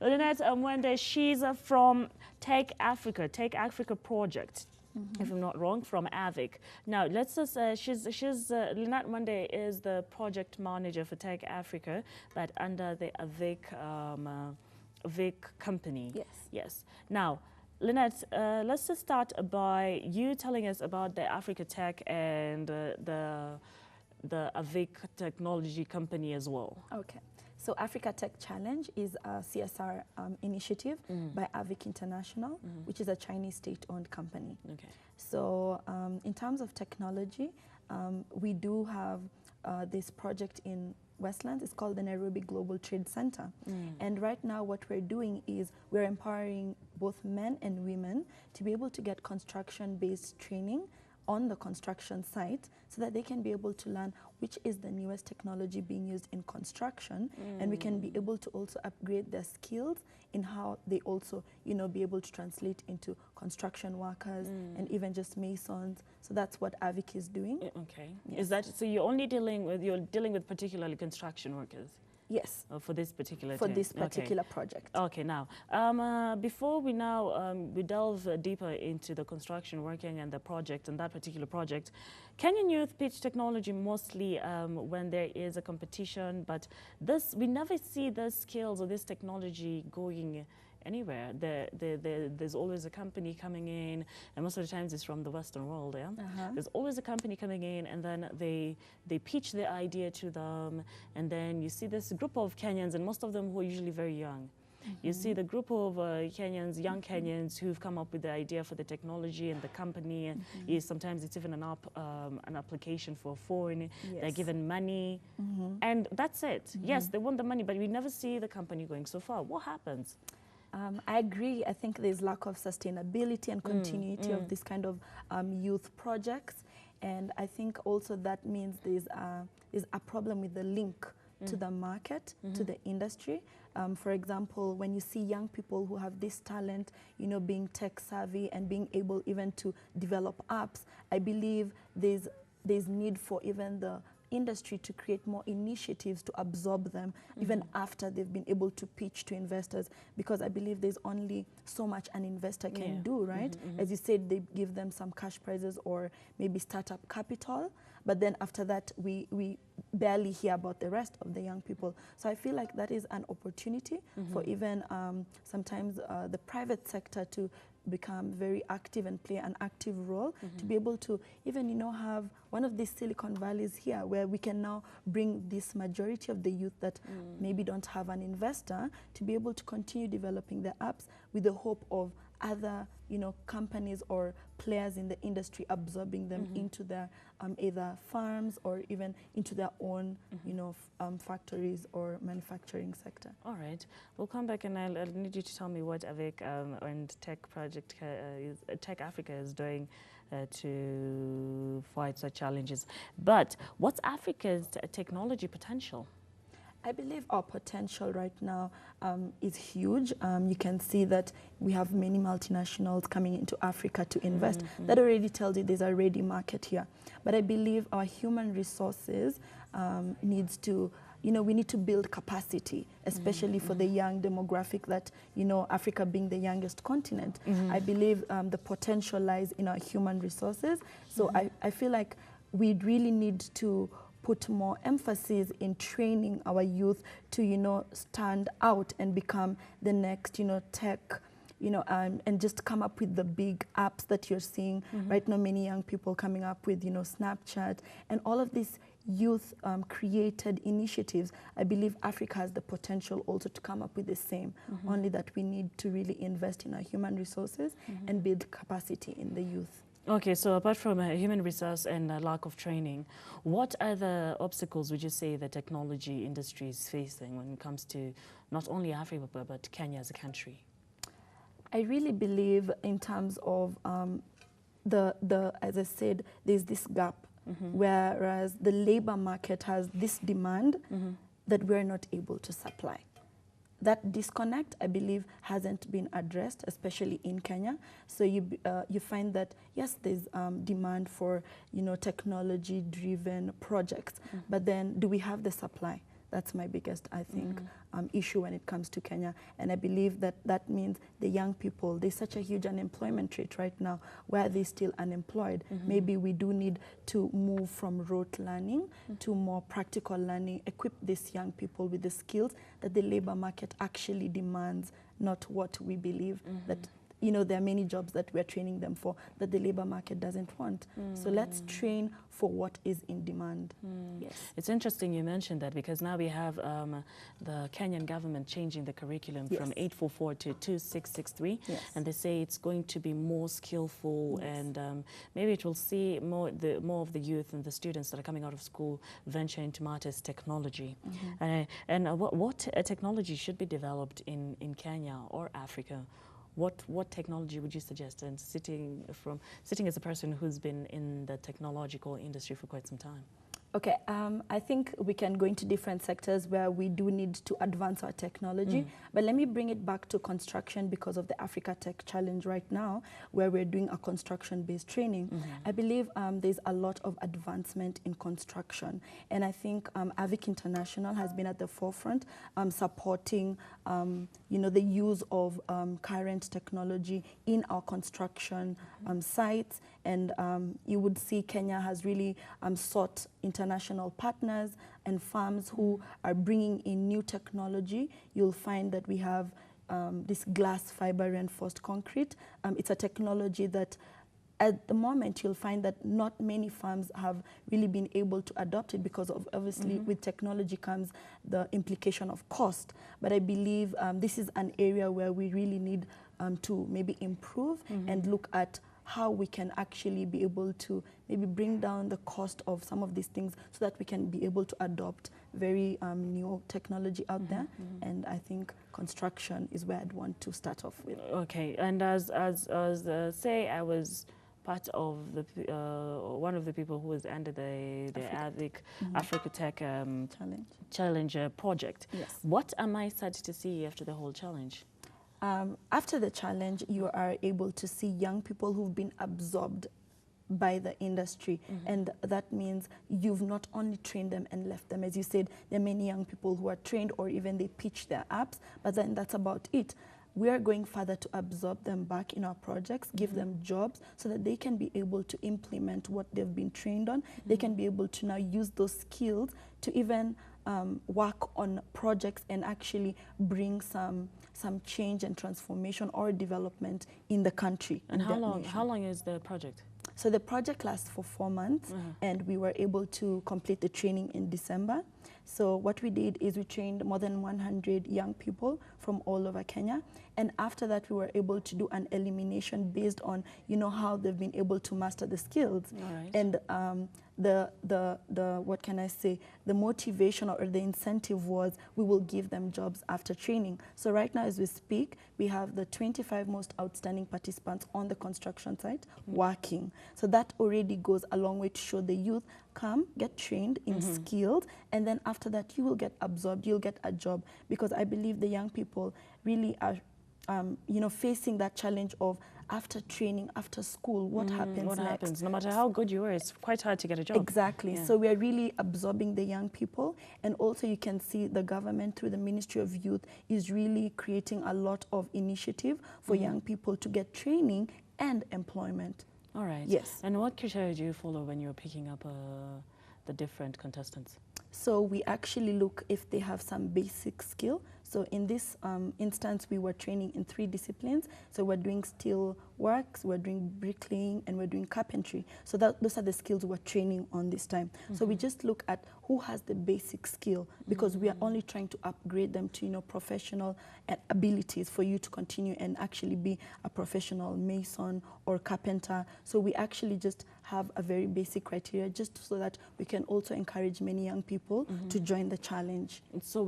Lynette Mwende, she's from Tech Africa Project. If I'm not wrong, from AVIC. Now, let's just, Lynette Mwende is the project manager for Tech Africa, but under the AVIC company. Yes. Yes. Now, Lynette, let's just start by you telling us about the Africa Tech and the AVIC technology company as well. Okay. So Africa Tech Challenge is a CSR initiative by AVIC International, which is a Chinese state-owned company. Okay. So in terms of technology, we do have this project in Westlands. It's called the Nairobi Global Trade Center. And right now what we're doing is we're empowering both men and women to be able to get construction-based training on the construction site so that they can be able to learn which is the newest technology being used in construction, and we can be able to also upgrade their skills in how they also, you know, be able to translate into construction workers and even just masons. So that's what AVIC is doing. Okay. Yes. Is that, so you're dealing with particularly construction workers? Yes. For this particular For thing. this particular project. Okay, now, before we we delve deeper into the construction working and the project and that particular project, Kenyan youth pitch technology mostly when there is a competition, but we never see the skills or this technology going anywhere. There's always a company coming in, and most of the times it's from the Western world, yeah? There's always a company coming in, and then they pitch the idea to them, and then you see this group of Kenyans, and most of them who are usually very young. You see the group of young Kenyans who've come up with the idea for the technology and the company, and sometimes it's even an application for a phone. Yes. They're given money, and that's it. Yes, they want the money, but we never see the company going so far. What happens? I agree. I think there's lack of sustainability and continuity of this kind of youth projects. And I think also that means there's a problem with the link to the market, to the industry. For example, when you see young people who have this talent, you know, being tech savvy and being able even to develop apps, I believe there's need for even the industry to create more initiatives to absorb them even after they've been able to pitch to investors, because I believe there's only so much an investor can do, right? As you said, they give them some cash prizes or maybe startup capital, but then after that we barely hear about the rest of the young people. So I feel like that is an opportunity for even sometimes the private sector to become very active and play an active role to be able to even, you know, have one of these Silicon Valleys here where we can now bring this majority of the youth that maybe don't have an investor to be able to continue developing their apps with the hope of other, you know, companies or players in the industry absorbing them into their either farms or even into their own, you know, factories or manufacturing sector. All right, we'll come back and I'll need you to tell me what AVIC and Tech Africa is doing to fight such challenges. But what's Africa's technology potential? I believe our potential right now is huge. You can see that we have many multinationals coming into Africa to invest. That already tells you there's a ready market here. But I believe our human resources needs to, you know, we need to build capacity, especially for the young demographic that, you know, Africa being the youngest continent. I believe the potential lies in our human resources. So I feel like we really need to put more emphasis in training our youth to, you know, stand out and become the next, you know, tech, you know, and just come up with the big apps that you're seeing right now. Many young people coming up with, you know, Snapchat and all of these youth created initiatives. I believe Africa has the potential also to come up with the same, only that we need to really invest in our human resources and build capacity in the youth. Okay, so apart from human resource and lack of training, what other obstacles would you say the technology industry is facing when it comes to not only Africa, but Kenya as a country? I really believe in terms of as I said, there's this gap, whereas the labor market has this demand that we're not able to supply. That disconnect, I believe, hasn't been addressed, especially in Kenya. So you find that, yes, there's demand for, you know, technology-driven projects, but then do we have the supply? That's my biggest, I think, issue when it comes to Kenya. And I believe that that means the young people, there's such a huge unemployment rate right now. Why are they still unemployed? Maybe we do need to move from rote learning to more practical learning, equip these young people with the skills that the labor market actually demands, not what we believe that, you know, there are many jobs that we're training them for that the labor market doesn't want. So let's train for what is in demand. Yes. It's interesting you mentioned that, because now we have the Kenyan government changing the curriculum from 844 to 2663, and they say it's going to be more skillful, and maybe it will see more of the youth and the students that are coming out of school venture into matters technology. And what technology should be developed in Kenya or Africa? What technology would you suggest? And sitting as a person who's been in the technological industry for quite some time. Okay, I think we can go into different sectors where we do need to advance our technology. But let me bring it back to construction because of the Africa Tech Challenge right now, where we're doing a construction-based training. I believe there's a lot of advancement in construction. And I think AVIC International has been at the forefront supporting you know, the use of current technology in our construction sites. And you would see Kenya has really sought international partners and firms who are bringing in new technology. You'll find that we have this glass fiber reinforced concrete. It's a technology that at the moment you'll find that not many firms have really been able to adopt it because of obviously with technology comes the implication of cost. But I believe this is an area where we really need to maybe improve and look at how we can actually be able to maybe bring down the cost of some of these things so that we can be able to adopt very new technology out there. And I think construction is where I'd want to start off with. Okay, and as say I was part of the one of the people who was under the AVIC Africa Tech Challenge project. Yes. What am I sad to see after the whole challenge? After the challenge, you are able to see young people who've been absorbed by the industry. And that means you've not only trained them and left them. As you said, there are many young people who are trained or even they pitch their apps, but then that's about it. We are going further to absorb them back in our projects, give them jobs so that they can be able to implement what they've been trained on. They can be able to now use those skills to even work on projects and actually bring some change and transformation or development in the country. And how long is the project? So the project lasts for 4 months, and we were able to complete the training in December. So what we did is we trained more than 100 young people from all over Kenya. And after that, we were able to do an elimination based on, you know, how they've been able to master the skills. And what can I say, the motivation or the incentive was we will give them jobs after training. So right now as we speak, we have the 25 most outstanding participants on the construction site working. So that already goes a long way to show the youth come, get trained in skills, and then after that you will get absorbed, you'll get a job. Because I believe the young people really are you know, facing that challenge of after training, after school, what happens next? What happens? No matter how good you are, it's quite hard to get a job. Exactly. So we are really absorbing the young people. And also you can see the government through the Ministry of Youth is really creating a lot of initiative for young people to get training and employment. All right. Yes. And what criteria do you follow when you're picking up the different contestants? So we actually look if they have some basic skill. So in this instance, we were training in 3 disciplines. So we're doing steel works, we're doing bricklaying, and we're doing carpentry. So those are the skills we're training on this time. So we just look at who has the basic skill, because we are only trying to upgrade them to, you know, professional abilities for you to continue and actually be a professional mason or carpenter. So we actually just have a very basic criteria just so that we can also encourage many young people to join the challenge. So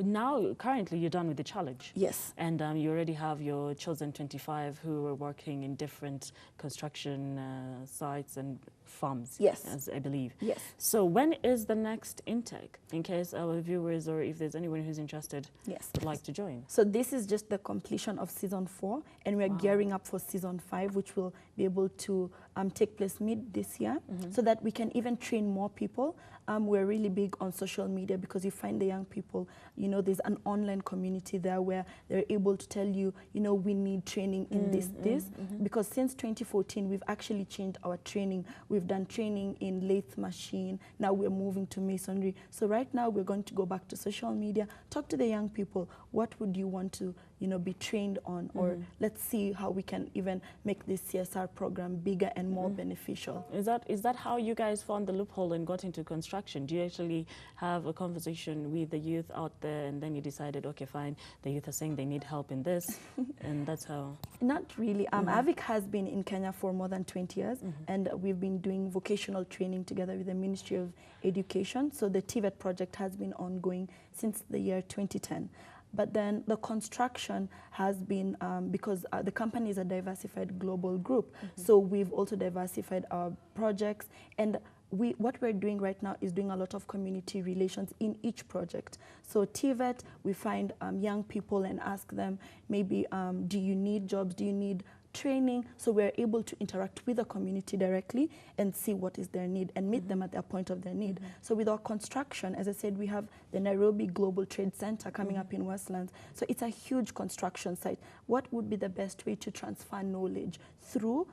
now currently you're done with the challenge? Yes. And you already have your chosen 25 who are working in different construction sites and farms, as I believe. Yes. So when is the next intake, in case our viewers or if there's anyone who's interested would like to join? So this is just the completion of season 4, and we're gearing up for season 5, which will be able to take place mid this year, so that we can even train more people. We're really big on social media because you find the young people, you know, there's an online community there where they're able to tell you, you know, we need training in this. Because since 2014, we've actually changed our training. We've done training in lathe machine. Now we're moving to masonry. So right now we're going to go back to social media, talk to the young people. What would you want to, you know, be trained on? Or let's see how we can even make this CSR program bigger and more beneficial. Is that how you guys found the loophole and got into construction? Do you actually have a conversation with the youth out there and then you decided, okay, fine, the youth are saying they need help in this, and that's how? Not really. AVIC has been in Kenya for more than 20 years, and we've been doing vocational training together with the Ministry of Education. So the TVET project has been ongoing since the year 2010. But then the construction has been, because the company is a diversified global group, so we've also diversified our projects, and what we're doing right now is doing a lot of community relations in each project. So TVET, we find young people and ask them, maybe, do you need jobs, do you need training? So we're able to interact with the community directly and see what is their need and meet them at their point of their need. So with our construction, as I said, we have the Nairobi Global Trade Center coming up in Westlands. So it's a huge construction site. What would be the best way to transfer knowledge? Through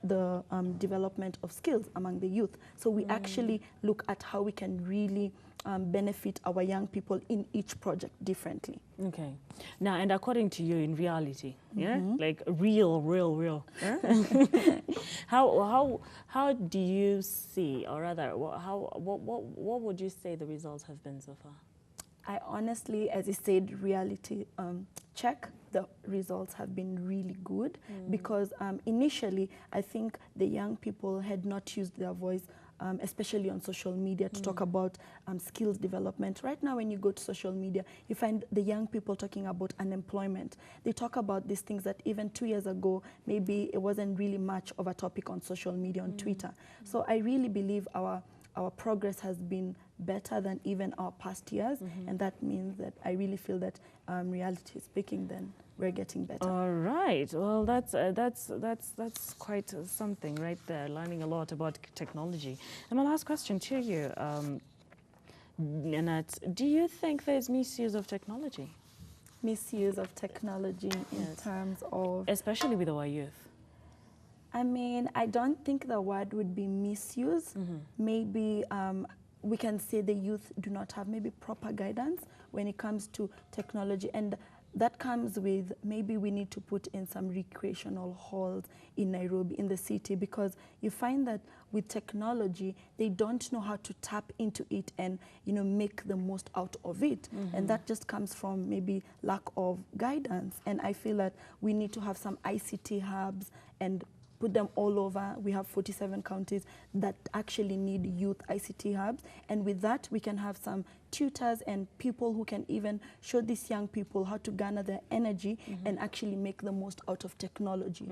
the development of skills among the youth. So we actually look at how we can really benefit our young people in each project differently. Okay. Now, and according to you, in reality, yeah, like real, yeah? how do you see, or rather, what would you say the results have been so far? I honestly, as I said, reality check, the results have been really good because initially I think the young people had not used their voice, especially on social media, to talk about skills development. Right now when you go to social media, you find the young people talking about unemployment. They talk about these things that even 2 years ago, maybe it wasn't really much of a topic on social media, on Twitter. So I really believe our progress has been better than even our past years, and that means that I really feel that reality speaking, then we're getting better. All right. Well, that's quite something right there. Learning a lot about technology. And my last question to you, Nanette, do you think there's misuse of technology? Misuse of technology in terms of, especially with our youth. I mean, I don't think the word would be misuse. Maybe we can say the youth do not have maybe proper guidance when it comes to technology, and that comes with maybe we need to put in some recreational halls in Nairobi, in the city, because you find that with technology, they don't know how to tap into it and, you know, make the most out of it. And that just comes from maybe lack of guidance. And I feel that we need to have some ICT hubs and put them all over. We have 47 counties that actually need youth ICT hubs. And with that, we can have some tutors and people who can even show these young people how to garner their energy and actually make the most out of technology.